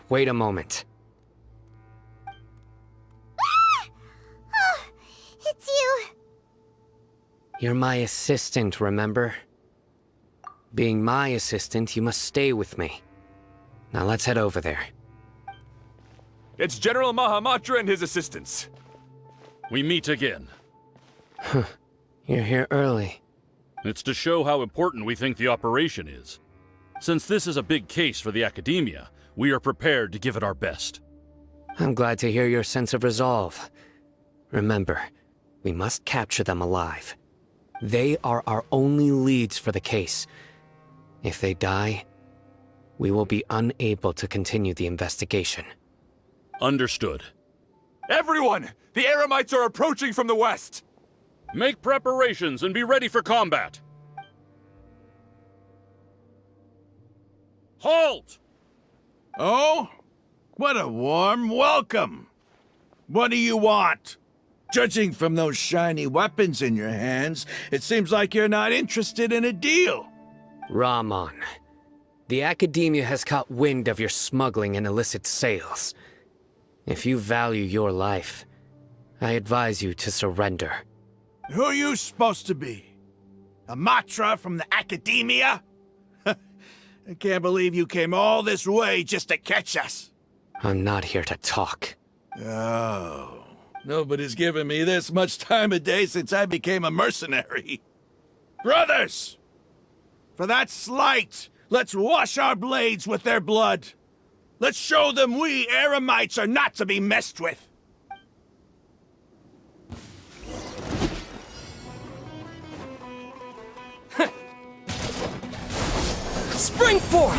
wait a moment. Oh, it's you. You're my assistant, remember? Being my assistant, you must stay with me. Now let's head over there. It's General Mahamatra and his assistants. We meet again. You're here early. It's to show how important we think the operation is. Since this is a big case for the Academia, we are prepared to give it our best. I'm glad to hear your sense of resolve. Remember, we must capture them alive. They are our only leads for the case. If they die, we will be unable to continue the investigation. Understood. Everyone! The Eremites are approaching from the west! Make preparations and be ready for combat! Halt! Oh? What a warm welcome! What do you want? Judging from those shiny weapons in your hands, it seems like you're not interested in a deal. Rahman, the Academia has caught wind of your smuggling and illicit sales. If you value your life, I advise you to surrender. Who are you supposed to be? A Matra from the Academia? I can't believe you came all this way just to catch us. I'm not here to talk. Oh, nobody's given me this much time of day since I became a mercenary. Brothers! For that slight, let's wash our blades with their blood. Let's show them we Eremites are not to be messed with. Spring forth!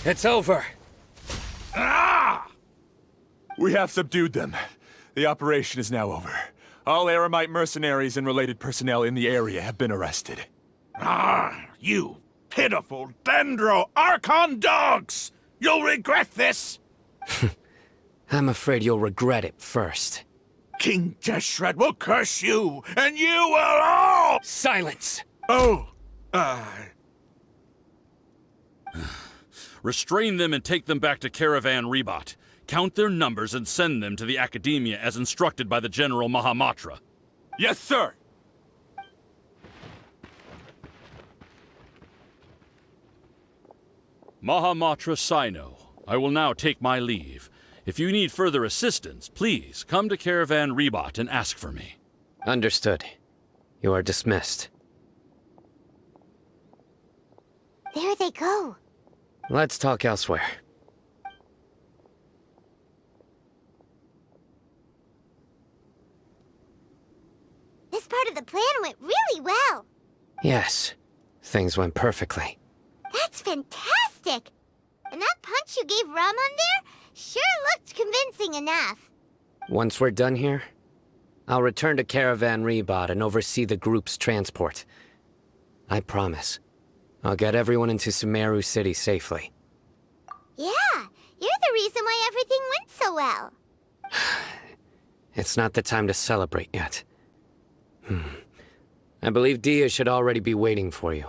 It's over. We have subdued them. The operation is now over. All Eremite mercenaries and related personnel in the area have been arrested. You pitiful Dendro Archon dogs! You'll regret this! I'm afraid you'll regret it first. King Jeshred will curse you, and you will all— Silence! Oh, Restrain them and take them back to Caravan Rebot. Count their numbers and send them to the Academia as instructed by the General Mahamatra. Yes, sir! Mahamatra Sino, I will now take my leave. If you need further assistance, please come to Caravan Rebot and ask for me. Understood. You are dismissed. There they go. Let's talk elsewhere. This part of the plan went really well. Yes, things went perfectly. That's fantastic! And that punch you gave Rahman there sure looked convincing enough. Once we're done here, I'll return to Caravan Rebot and oversee the group's transport. I promise. I'll get everyone into Sumeru City safely. Yeah, you're the reason why everything went so well. It's not the time to celebrate yet. I believe Dia should already be waiting for you.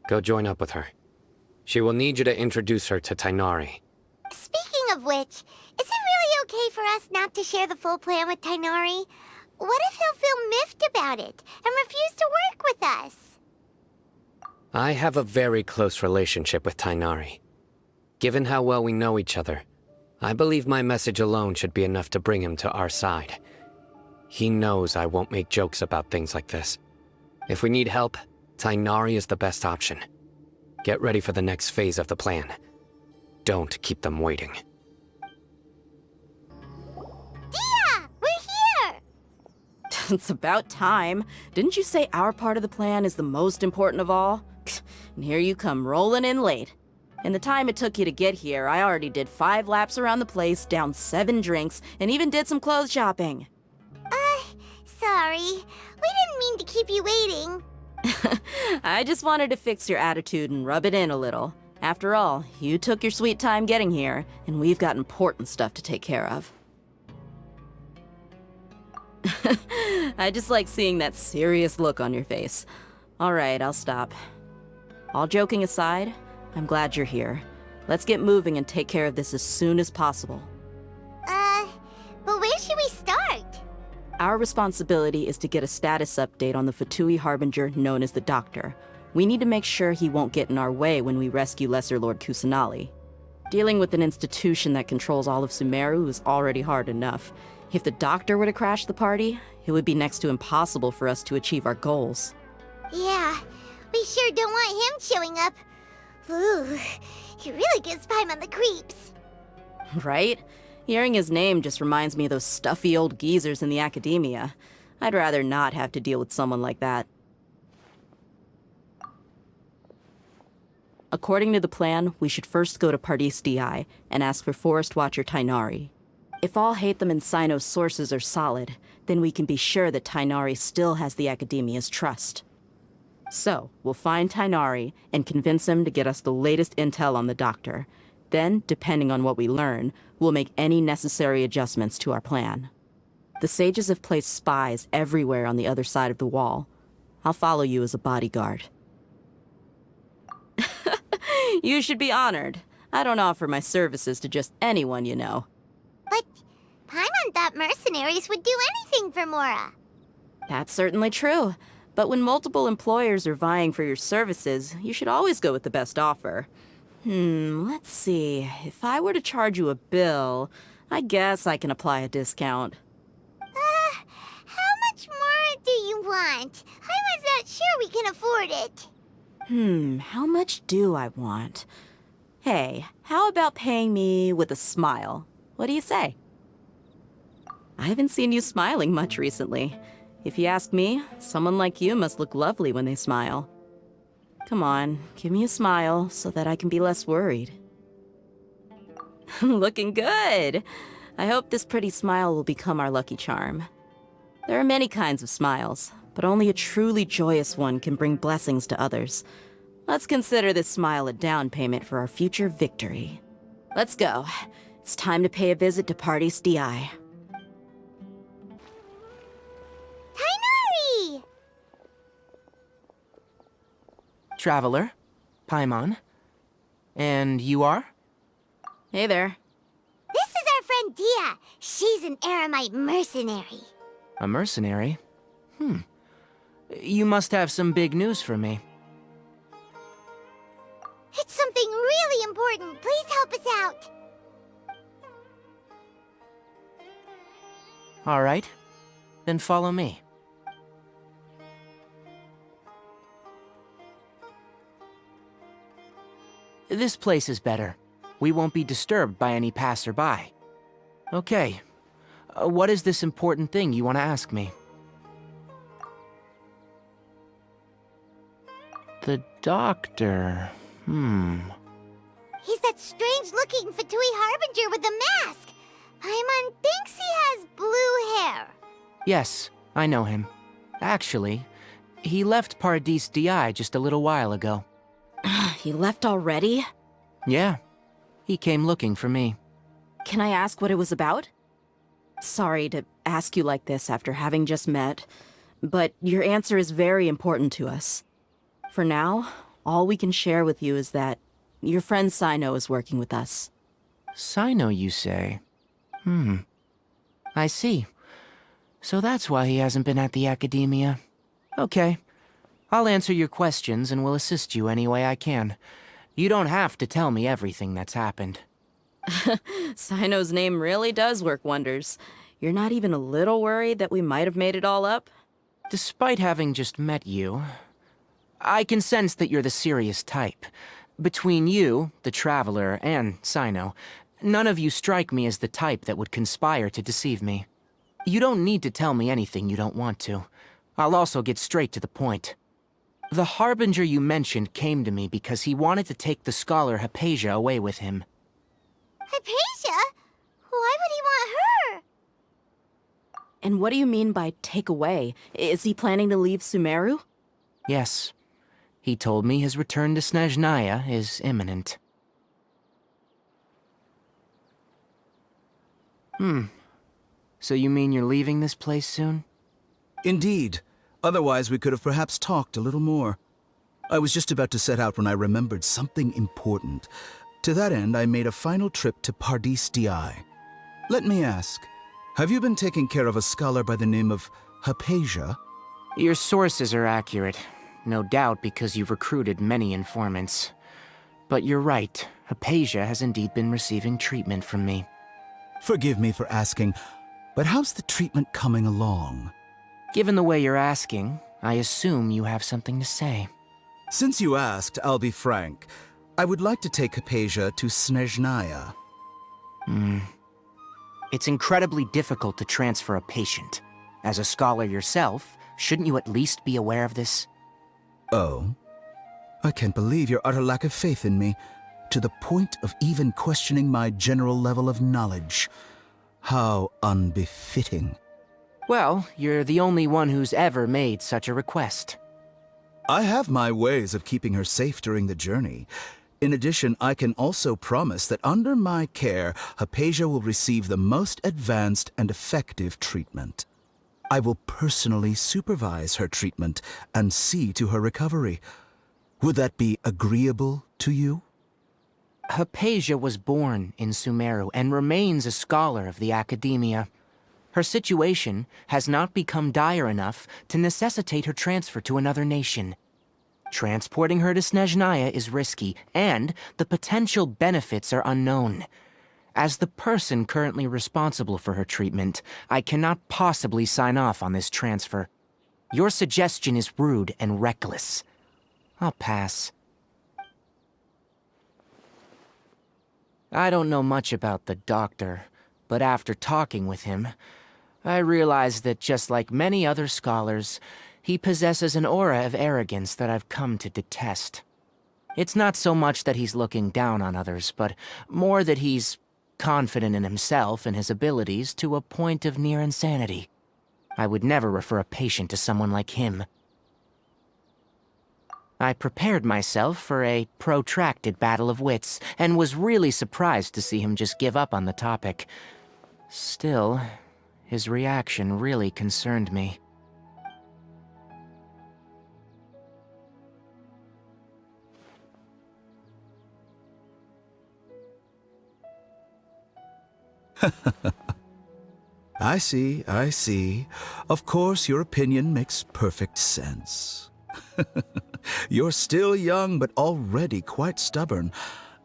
Go join up with her. She will need you to introduce her to Tighnari. Speaking of which, is it really okay for us not to share the full plan with Tighnari? What if he'll feel miffed about it and refuse to work with us? I have a very close relationship with Tighnari. Given how well we know each other, I believe my message alone should be enough to bring him to our side. He knows I won't make jokes about things like this. If we need help, Tighnari is the best option. Get ready for the next phase of the plan. Don't keep them waiting. Dia! We're here! It's about time. Didn't you say our part of the plan is the most important of all? And here you come rolling in late. In the time it took you to get here, I already did 5 laps around the place, downed 7 drinks, and even did some clothes shopping. Sorry. We didn't mean to keep you waiting. I just wanted to fix your attitude and rub it in a little. After all, you took your sweet time getting here, and we've got important stuff to take care of. I just like seeing that serious look on your face. All right, I'll stop. All joking aside, I'm glad you're here. Let's get moving and take care of this as soon as possible. But where should we start? Our responsibility is to get a status update on the Fatui Harbinger known as the Doctor. We need to make sure he won't get in our way when we rescue Lesser Lord Kusanali. Dealing with an institution that controls all of Sumeru is already hard enough. If the Doctor were to crash the party, it would be next to impossible for us to achieve our goals. Yeah, we sure don't want him showing up. Ooh, he really gives Paimon the creeps. Right? Hearing his name just reminds me of those stuffy old geezers in the academia. I'd rather not have to deal with someone like that. According to the plan, we should first go to Pardis Di and ask for Forest Watcher Tainari. If all Hatham and Sino's sources are solid, then we can be sure that Tainari still has the academia's trust. So, we'll find Tainari and convince him to get us the latest intel on the Doctor. Then, depending on what we learn, we'll make any necessary adjustments to our plan. The sages have placed spies everywhere on the other side of the wall. I'll follow you as a bodyguard. You should be honored. I don't offer my services to just anyone you know. But Paimon thought mercenaries would do anything for Mora. That's certainly true. But when multiple employers are vying for your services, you should always go with the best offer. Let's see. If I were to charge you a bill, I guess I can apply a discount. How much more do you want? I was not sure we can afford it. How much do I want? Hey, how about paying me with a smile? What do you say? I haven't seen you smiling much recently. If you ask me, someone like you must look lovely when they smile. Come on, give me a smile so that I can be less worried. Looking good! I hope this pretty smile will become our lucky charm. There are many kinds of smiles, but only a truly joyous one can bring blessings to others. Let's consider this smile a down payment for our future victory. Let's go. It's time to pay a visit to Pardis Di. Tainari! Traveler, Paimon. And you are? Hey there. This is our friend Dia. She's an Aramite mercenary. A mercenary? You must have some big news for me. It's something really important. Please help us out. All right. Then follow me. This place is better. We won't be disturbed by any passerby. Okay. What is this important thing you want to ask me? The Doctor. He's that strange-looking Fatui Harbinger with the mask. Paimon thinks he has blue hair. Yes, I know him. Actually, he left Pardis Di just a little while ago. He left already? Yeah, he came looking for me. Can I ask what it was about? Sorry to ask you like this after having just met, but your answer is very important to us. For now, all we can share with you is that your friend Sino is working with us. Sino, you say? I see. So that's why he hasn't been at the academia. Okay. I'll answer your questions and will assist you any way I can. You don't have to tell me everything that's happened. Sino's name really does work wonders. You're not even a little worried that we might have made it all up? Despite having just met you, I can sense that you're the serious type. Between you, the Traveler, and Sino, none of you strike me as the type that would conspire to deceive me. You don't need to tell me anything you don't want to. I'll also get straight to the point. The Harbinger you mentioned came to me because he wanted to take the scholar Hypatia away with him. Hypatia? Why would he want her? And what do you mean by take away? Is he planning to leave Sumeru? Yes. He told me his return to Snezhnaya is imminent. So you mean you're leaving this place soon? Indeed. Otherwise, we could have perhaps talked a little more. I was just about to set out when I remembered something important. To that end, I made a final trip to Pardis Di. Let me ask, have you been taking care of a scholar by the name of Hypatia? Your sources are accurate, no doubt because you've recruited many informants. But you're right, Hypatia has indeed been receiving treatment from me. Forgive me for asking, but how's the treatment coming along? Given the way you're asking, I assume you have something to say. Since you asked, I'll be frank. I would like to take Hypatia to Snezhnaya. It's incredibly difficult to transfer a patient. As a scholar yourself, shouldn't you at least be aware of this? Oh? I can't believe your utter lack of faith in me, to the point of even questioning my general level of knowledge. How unbefitting. Well, you're the only one who's ever made such a request. I have my ways of keeping her safe during the journey. In addition, I can also promise that under my care, Hypatia will receive the most advanced and effective treatment. I will personally supervise her treatment and see to her recovery. Would that be agreeable to you? Hypatia was born in Sumeru and remains a scholar of the Academia. Her situation has not become dire enough to necessitate her transfer to another nation. Transporting her to Snezhnaya is risky, and the potential benefits are unknown. As the person currently responsible for her treatment, I cannot possibly sign off on this transfer. Your suggestion is rude and reckless. I'll pass. I don't know much about the doctor, but after talking with him, I realized that just like many other scholars, he possesses an aura of arrogance that I've come to detest. It's not so much that he's looking down on others, but more that he's confident in himself and his abilities to a point of near insanity. I would never refer a patient to someone like him. I prepared myself for a protracted battle of wits, and was really surprised to see him just give up on the topic. Still, his reaction really concerned me. I see, I see. Of course, your opinion makes perfect sense. You're still young, but already quite stubborn.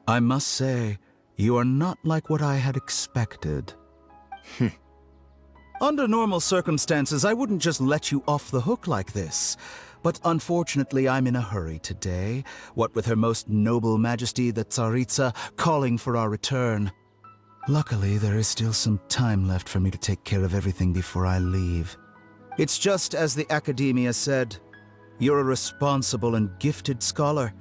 I must say, you are not like what I had expected. Under normal circumstances, I wouldn't just let you off the hook like this. But unfortunately, I'm in a hurry today, what with Her Most Noble Majesty the Tsaritsa calling for our return. Luckily, there is still some time left for me to take care of everything before I leave. It's just as the Academia said, you're a responsible and gifted scholar.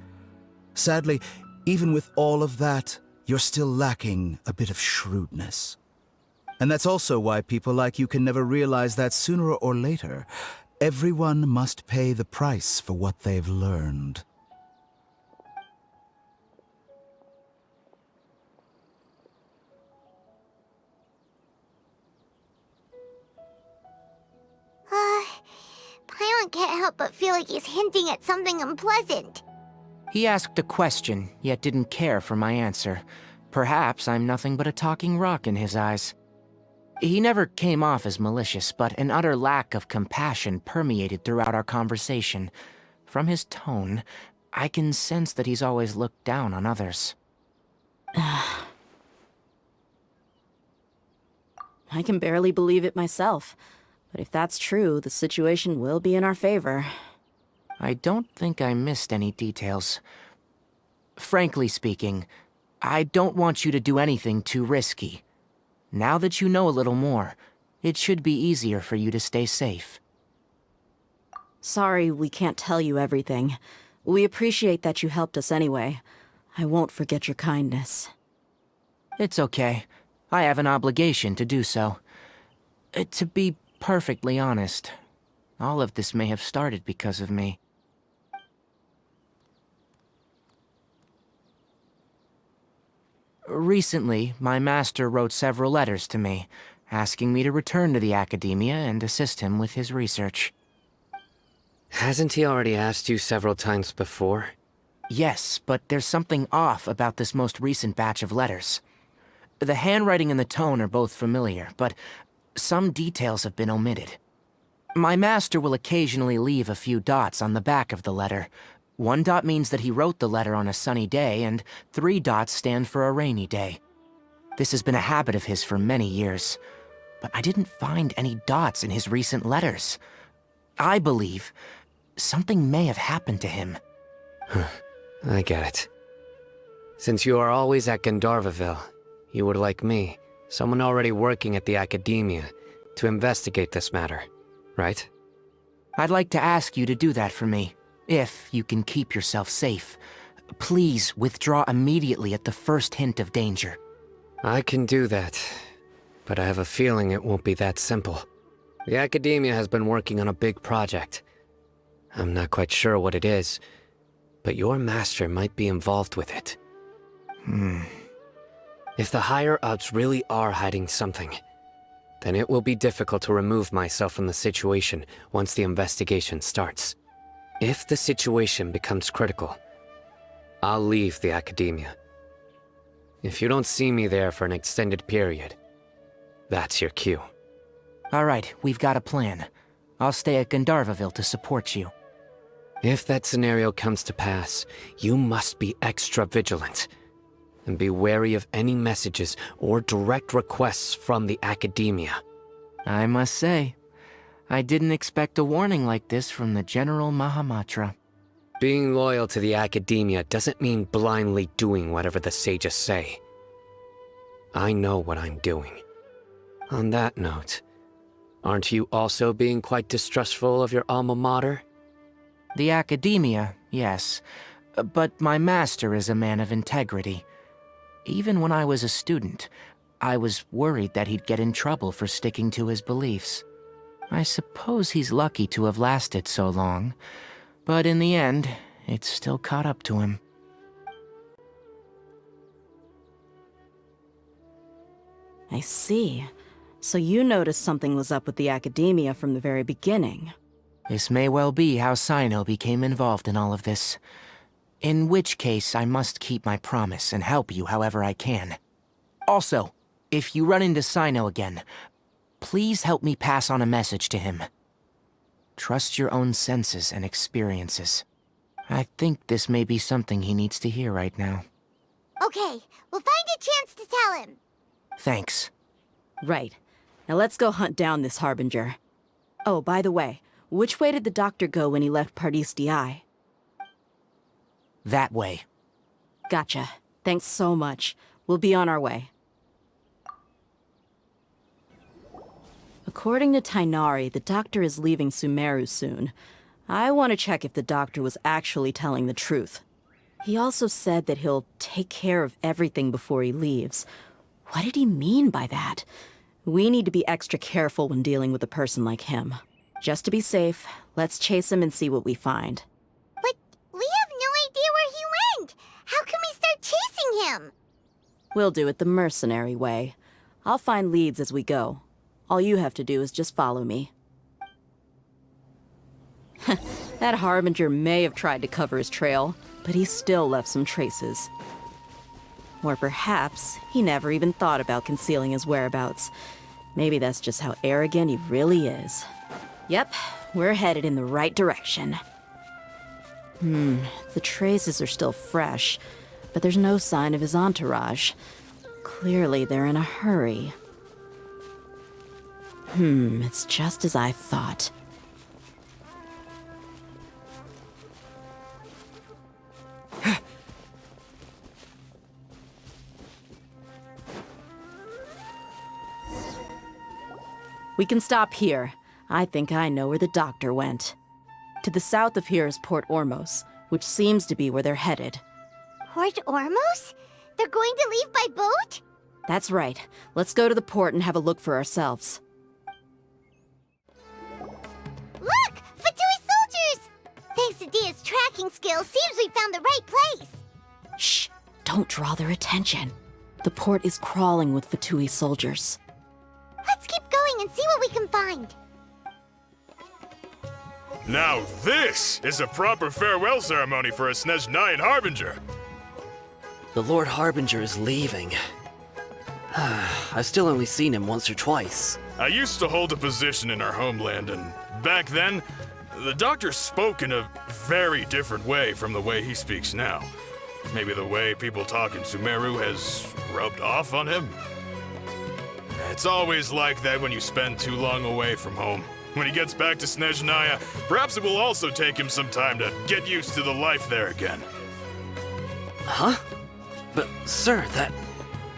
Sadly, even with all of that, you're still lacking a bit of shrewdness. And that's also why people like you can never realize that sooner or later, everyone must pay the price for what they've learned. Paimon can't help but feel like he's hinting at something unpleasant. He asked a question, yet didn't care for my answer. Perhaps I'm nothing but a talking rock in his eyes. He never came off as malicious, but an utter lack of compassion permeated throughout our conversation. From his tone, I can sense that he's always looked down on others. I can barely believe it myself. But if that's true, the situation will be in our favor. I don't think I missed any details. Frankly speaking, I don't want you to do anything too risky. Now that you know a little more, it should be easier for you to stay safe. Sorry we can't tell you everything. We appreciate that you helped us anyway. I won't forget your kindness. It's okay. I have an obligation to do so. To be perfectly honest, all of this may have started because of me. Recently, my master wrote several letters to me, asking me to return to the Academia and assist him with his research. Hasn't he already asked you several times before? Yes, but there's something off about this most recent batch of letters. The handwriting and the tone are both familiar, but some details have been omitted. My master will occasionally leave a few dots on the back of the letter. 1 dot means that he wrote the letter on a sunny day, and 3 dots stand for a rainy day. This has been a habit of his for many years, but I didn't find any dots in his recent letters. I believe something may have happened to him. I get it. Since you are always at Gandharvaville, you would like me, someone already working at the Academia, to investigate this matter, right? I'd like to ask you to do that for me, if you can keep yourself safe. Please withdraw immediately at the first hint of danger. I can do that, but I have a feeling it won't be that simple. The Academia has been working on a big project. I'm not quite sure what it is, but your master might be involved with it. If the higher-ups really are hiding something, then it will be difficult to remove myself from the situation once the investigation starts. If the situation becomes critical, I'll leave the Academia. If you don't see me there for an extended period, that's your cue. All right, we've got a plan. I'll stay at Gandharvaville to support you. If that scenario comes to pass, you must be extra vigilant. And be wary of any messages or direct requests from the Academia. I must say, I didn't expect a warning like this from the General Mahamatra. Being loyal to the Academia doesn't mean blindly doing whatever the sages say. I know what I'm doing. On that note, aren't you also being quite distrustful of your alma mater? The Academia, yes, but my master is a man of integrity. Even when I was a student, I was worried that he'd get in trouble for sticking to his beliefs. I suppose he's lucky to have lasted so long, but in the end, it's still caught up to him. I see. So you noticed something was up with the Academia from the very beginning. This may well be how Sino became involved in all of this. In which case, I must keep my promise and help you however I can. Also, if you run into Sino again, please help me pass on a message to him. Trust your own senses and experiences. I think this may be something he needs to hear right now. Okay, we'll find a chance to tell him. Thanks. Right. Now let's go hunt down this Harbinger. Oh, by the way, which way did the doctor go when he left Pardis-Dii? That way. Gotcha. Thanks so much. We'll be on our way. According to Tighnari, the doctor is leaving Sumeru soon. I want to check if the doctor was actually telling the truth. He also said that he'll take care of everything before he leaves. What did he mean by that? We need to be extra careful when dealing with a person like him. Just to be safe, let's chase him and see what we find. But we have no idea where he went! How can we start chasing him? We'll do it the mercenary way. I'll find leads as we go. All you have to do is just follow me. That Harbinger may have tried to cover his trail, but he still left some traces. Or perhaps he never even thought about concealing his whereabouts. Maybe that's just how arrogant he really is. Yep, we're headed in the right direction. The traces are still fresh, but there's no sign of his entourage. Clearly they're in a hurry. It's just as I thought. We can stop here. I think I know where the doctor went. To the south of here is Port Ormos, which seems to be where they're headed. Port Ormos? They're going to leave by boat? That's right. Let's go to the port and have a look for ourselves. Look! Fatui soldiers! Thanks to Dia's tracking skills, seems we found the right place. Shh! Don't draw their attention. The port is crawling with Fatui soldiers. Let's keep going and see what we can find. Now this is a proper farewell ceremony for a Snezhnayan Harbinger. The Lord Harbinger is leaving. I've still only seen him once or twice. I used to hold a position in our homeland, and back then, the doctor spoke in a very different way from the way he speaks now. Maybe the way people talk in Sumeru has rubbed off on him? It's always like that when you spend too long away from home. When he gets back to Snezhnaya, perhaps it will also take him some time to get used to the life there again. Huh? But, sir,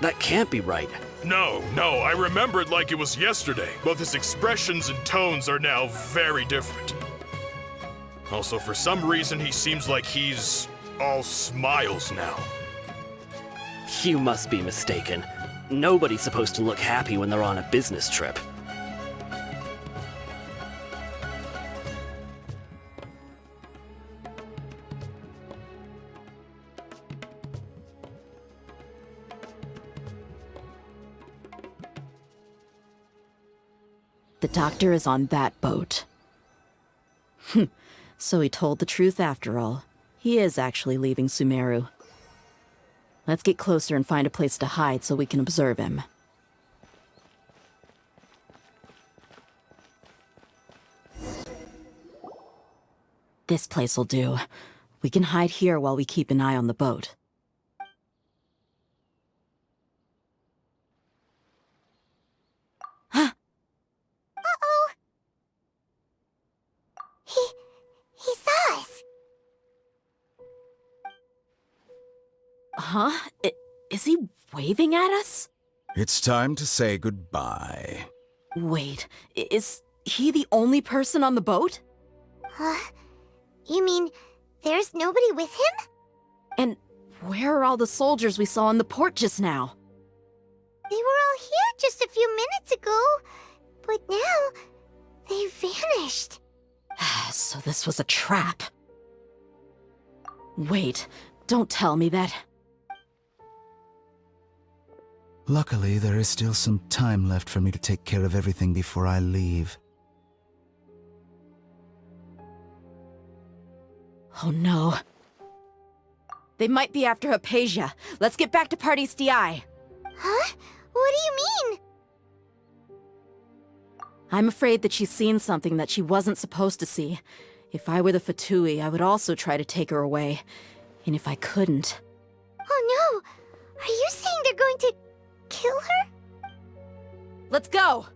that can't be right. No, I remember it like it was yesterday. Both his expressions and tones are now very different. Also, for some reason, he seems like he's all smiles now. You must be mistaken. Nobody's supposed to look happy when they're on a business trip. The doctor is on that boat. So he told the truth after all. He is actually leaving Sumeru. Let's get closer and find a place to hide so we can observe him. This place'll do. We can hide here while we keep an eye on the boat. Uh-oh. He saw us. Huh? Is he waving at us? It's time to say goodbye. Wait, is he the only person on the boat? You mean there's nobody with him? And where are all the soldiers we saw in the port just now? They were all here just a few minutes ago, but now they vanished. So this was a trap. Wait, don't tell me that. Luckily, there is still some time left for me to take care of everything before I leave. Oh no. They might be after Hypatia. Let's get back to Party's DI. Huh? What do you mean? I'm afraid that she's seen something that she wasn't supposed to see. If I were the Fatui, I would also try to take her away. And if I couldn't... Oh no! Are you saying they're going to kill her? Let's go!